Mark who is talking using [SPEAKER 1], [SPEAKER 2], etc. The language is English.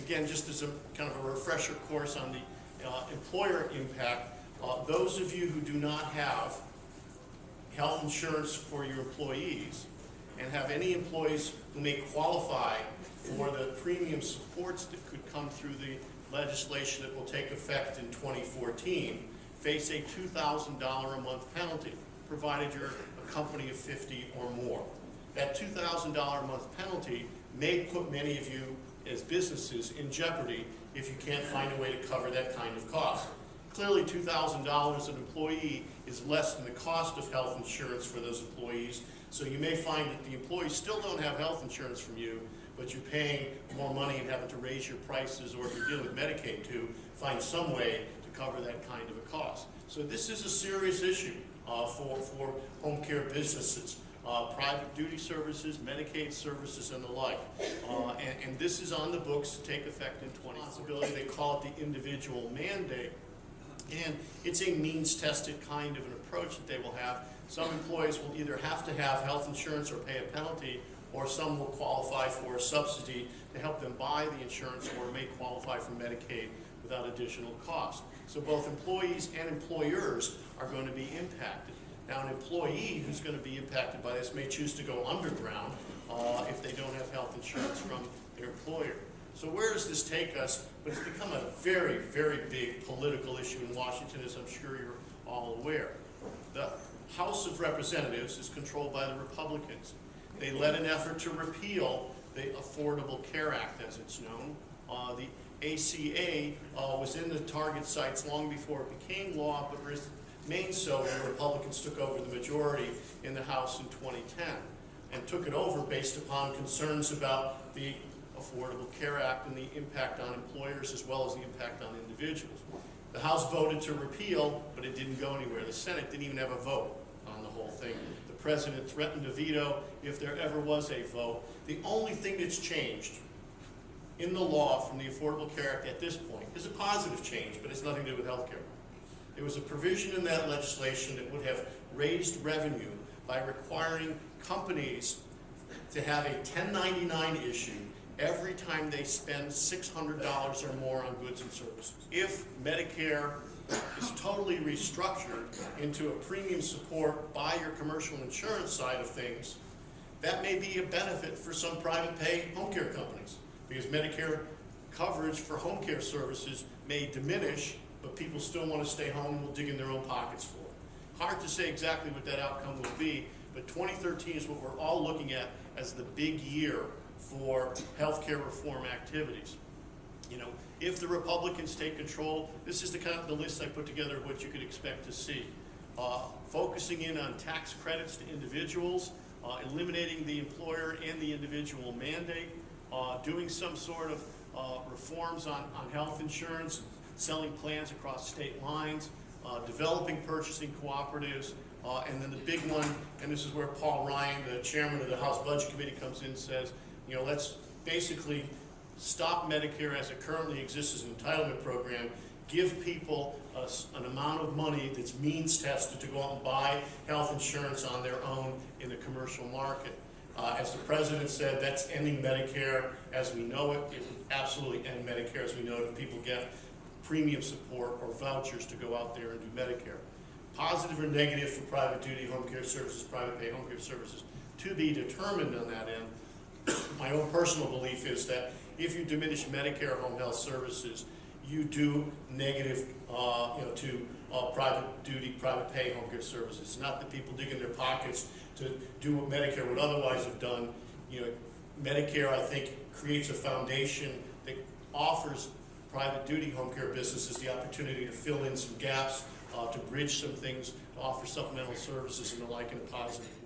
[SPEAKER 1] again, just as a kind of a refresher course on the employer impact, those of you who do not have health insurance for your employees and have any employees who may qualify for the premium supports that could come through the legislation that will take effect in 2014 face a $2,000 a month penalty, provided you're a company of 50 or more. That $2,000 a month penalty may put many of you as businesses in jeopardy if you can't find a way to cover that kind of cost. Clearly, $2,000 an employee is less than the cost of health insurance for those employees, so you may find that the employees still don't have health insurance from you, but you're paying more money and having to raise your prices, or if you're dealing with Medicaid, to find some way to cover that kind of a cost. So this is a serious issue for home care businesses. Private duty services, Medicaid services, and the like. And this is on the books to take effect in 2014. They call it the individual mandate. And it's a means-tested kind of an approach that they will have. Some employees will either have to have health insurance or pay a penalty, or some will qualify for a subsidy to help them buy the insurance, or may qualify for Medicaid without additional cost. So both employees and employers are going to be impacted. Now, an employee who's going to be impacted by this may choose to go underground if they don't have health insurance from their employer. So where does this take us? But it's become a very, very big political issue in Washington, as I'm sure you're all aware. The House of Representatives is controlled by the Republicans. They led an effort to repeal the Affordable Care Act, as it's known. The ACA was in the target sites long before it became law, but remained so when the Republicans took over the majority in the House in 2010, and took it over based upon concerns about the Affordable Care Act and the impact on employers as well as the impact on individuals. The House voted to repeal, but it didn't go anywhere. The Senate didn't even have a vote on the whole thing. The President threatened to veto if there ever was a vote. The only thing that's changed in the law from the Affordable Care Act at this point is a positive change, but it's nothing to do with health care. There was a provision in that legislation that would have raised revenue by requiring companies to have a 1099 issue every time they spend $600 or more on goods and services. If Medicare is totally restructured into a premium support by your commercial insurance side of things, that may be a benefit for some private pay home care companies, because Medicare coverage for home care services may diminish, but people still want to stay home and will dig in their own pockets for it. Hard to say exactly what that outcome will be, but 2013 is what we're all looking at as the big year for healthcare reform activities. You know, if the Republicans take control, this is the kind of the list I put together of what you could expect to see. Focusing in on tax credits to individuals, eliminating the employer and the individual mandate, doing some sort of reforms on health insurance, selling plans across state lines, developing purchasing cooperatives, and then the big one, and this is where Paul Ryan, the chairman of the House Budget Committee, comes in and says, you know, let's basically stop Medicare as it currently exists as an entitlement program, give people an amount of money that's means tested to go out and buy health insurance on their own in the commercial market. As the president said, that's ending Medicare as we know it. It would absolutely end Medicare as we know it if people get premium support or vouchers to go out there and do Medicare. Positive or negative for private duty home care services, private pay home care services, to be determined on that end. My own personal belief is that if you diminish Medicare home health services, you do negative to private duty, private pay home care services. It's not that people dig in their pockets to do what Medicare would otherwise have done. You know, Medicare, I think, creates a foundation that offers private duty home care businesses the opportunity to fill in some gaps, to bridge some things, to offer supplemental services and the like in a positive way.